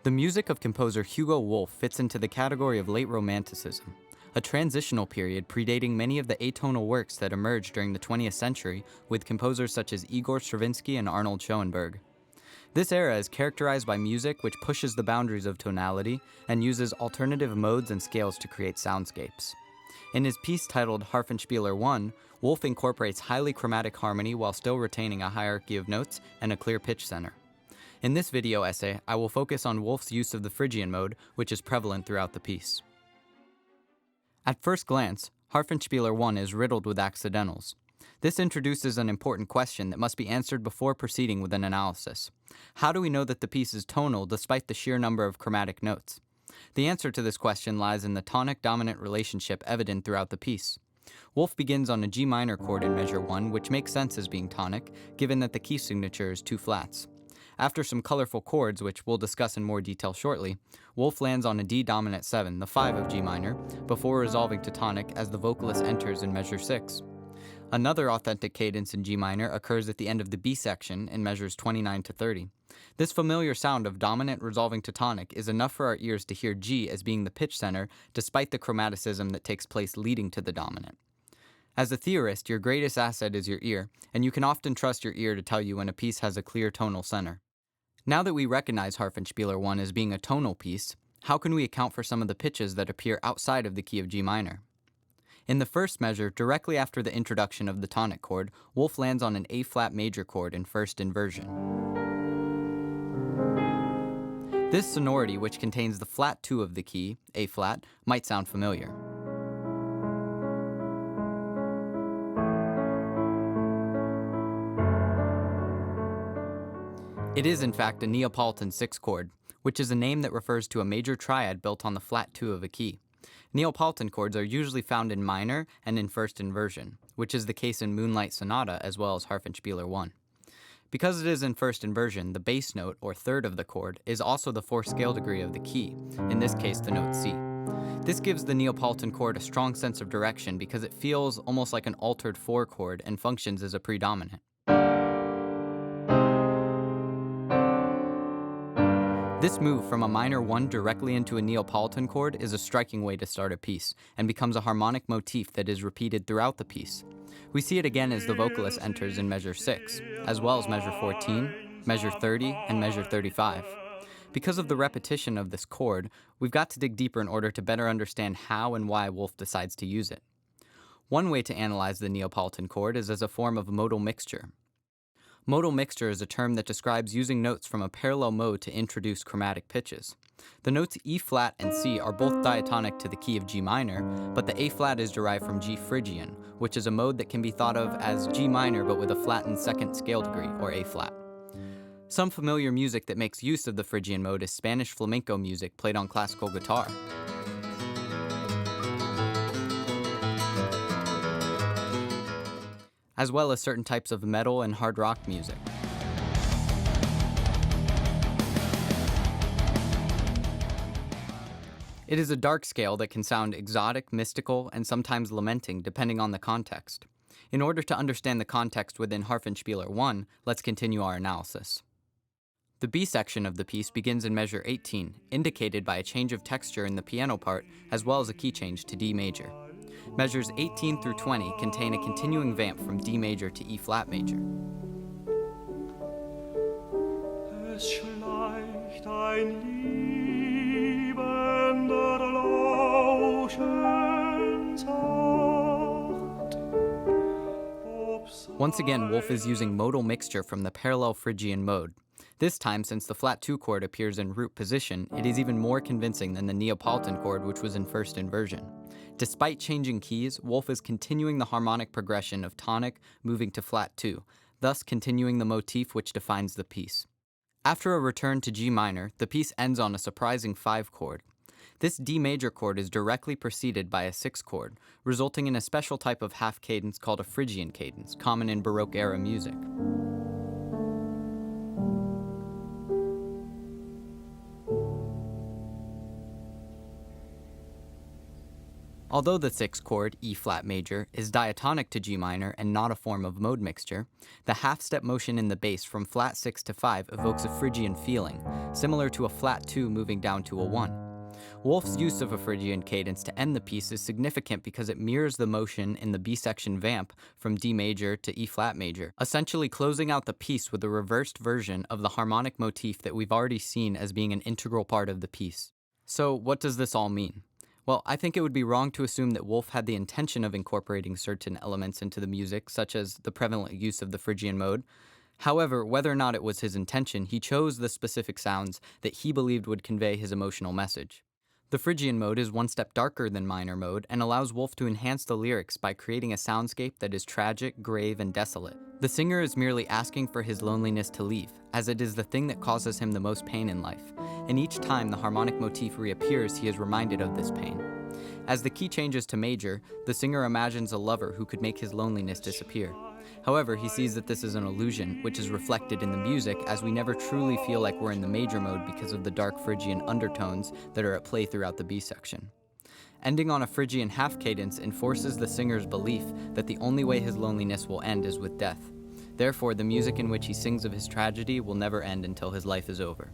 The music of composer Hugo Wolf fits into the category of late Romanticism, a transitional period predating many of the atonal works that emerged during the 20th century with composers such as Igor Stravinsky and Arnold Schoenberg. This era is characterized by music which pushes the boundaries of tonality and uses alternative modes and scales to create soundscapes. In his piece titled Harfenspieler 1, Wolf incorporates highly chromatic harmony while still retaining a hierarchy of notes and a clear pitch center. In this video essay, I will focus on Wolf's use of the Phrygian mode, which is prevalent throughout the piece. At first glance, Harfenspieler 1 is riddled with accidentals. This introduces an important question that must be answered before proceeding with an analysis. How do we know that the piece is tonal despite the sheer number of chromatic notes? The answer to this question lies in the tonic-dominant relationship evident throughout the piece. Wolf begins on a G minor chord in measure 1, which makes sense as being tonic, given that the key signature is two flats. After some colorful chords, which we'll discuss in more detail shortly, Wolf lands on a D dominant 7, the 5 of G minor, before resolving to tonic as the vocalist enters in measure 6. Another authentic cadence in G minor occurs at the end of the B section in measures 29 to 30. This familiar sound of dominant resolving to tonic is enough for our ears to hear G as being the pitch center, despite the chromaticism that takes place leading to the dominant. As a theorist, your greatest asset is your ear, and you can often trust your ear to tell you when a piece has a clear tonal center. Now that we recognize Harfenspieler 1 as being a tonal piece, how can we account for some of the pitches that appear outside of the key of G minor? In the first measure, directly after the introduction of the tonic chord, Wolf lands on an A-flat major chord in first inversion. This sonority, which contains the flat 2 of the key, A-flat, might sound familiar. It is in fact a Neapolitan 6 chord, which is a name that refers to a major triad built on the flat 2 of a key. Neapolitan chords are usually found in minor and in first inversion, which is the case in Moonlight Sonata as well as Harfenspieler 1. Because it is in first inversion, the bass note, or third of the chord, is also the fourth scale degree of the key, in this case the note C. This gives the Neapolitan chord a strong sense of direction because it feels almost like an altered 4 chord and functions as a predominant. This move from a minor 1 directly into a Neapolitan chord is a striking way to start a piece, and becomes a harmonic motif that is repeated throughout the piece. We see it again as the vocalist enters in measure 6, as well as measure 14, measure 30, and measure 35. Because of the repetition of this chord, we've got to dig deeper in order to better understand how and why Wolf decides to use it. One way to analyze the Neapolitan chord is as a form of modal mixture. Modal mixture is a term that describes using notes from a parallel mode to introduce chromatic pitches. The notes E-flat and C are both diatonic to the key of G minor, but the A-flat is derived from G Phrygian, which is a mode that can be thought of as G minor but with a flattened second scale degree, or A-flat. Some familiar music that makes use of the Phrygian mode is Spanish flamenco music played on classical guitar. As well as certain types of metal and hard rock music. It is a dark scale that can sound exotic, mystical, and sometimes lamenting depending on the context. In order to understand the context within Harfenspieler 1, let's continue our analysis. The B section of the piece begins in measure 18, indicated by a change of texture in the piano part as well as a key change to D major. Measures 18 through 20 contain a continuing vamp from D major to E flat major. Once again, Wolf is using modal mixture from the parallel Phrygian mode. This time, since the flat 2 chord appears in root position, it is even more convincing than the Neapolitan chord, which was in first inversion. Despite changing keys, Wolf is continuing the harmonic progression of tonic moving to flat 2, thus continuing the motif which defines the piece. After a return to G minor, the piece ends on a surprising 5 chord. This D major chord is directly preceded by a 6 chord, resulting in a special type of half cadence called a Phrygian cadence, common in Baroque era music. Although the sixth chord, E flat major, is diatonic to G minor and not a form of mode mixture, the half-step motion in the bass from flat 6 to 5 evokes a Phrygian feeling, similar to a flat 2 moving down to a 1. Wolf's use of a Phrygian cadence to end the piece is significant because it mirrors the motion in the B section vamp from D major to E flat major, essentially closing out the piece with a reversed version of the harmonic motif that we've already seen as being an integral part of the piece. So what does this all mean? Well, I think it would be wrong to assume that Wolf had the intention of incorporating certain elements into the music, such as the prevalent use of the Phrygian mode. However, whether or not it was his intention, he chose the specific sounds that he believed would convey his emotional message. The Phrygian mode is one step darker than minor mode and allows Wolf to enhance the lyrics by creating a soundscape that is tragic, grave, and desolate. The singer is merely asking for his loneliness to leave, as it is the thing that causes him the most pain in life, and each time the harmonic motif reappears, he is reminded of this pain. As the key changes to major, the singer imagines a lover who could make his loneliness disappear. However, he sees that this is an illusion, which is reflected in the music, as we never truly feel like we're in the major mode because of the dark Phrygian undertones that are at play throughout the B section. Ending on a Phrygian half cadence enforces the singer's belief that the only way his loneliness will end is with death. Therefore, the music in which he sings of his tragedy will never end until his life is over.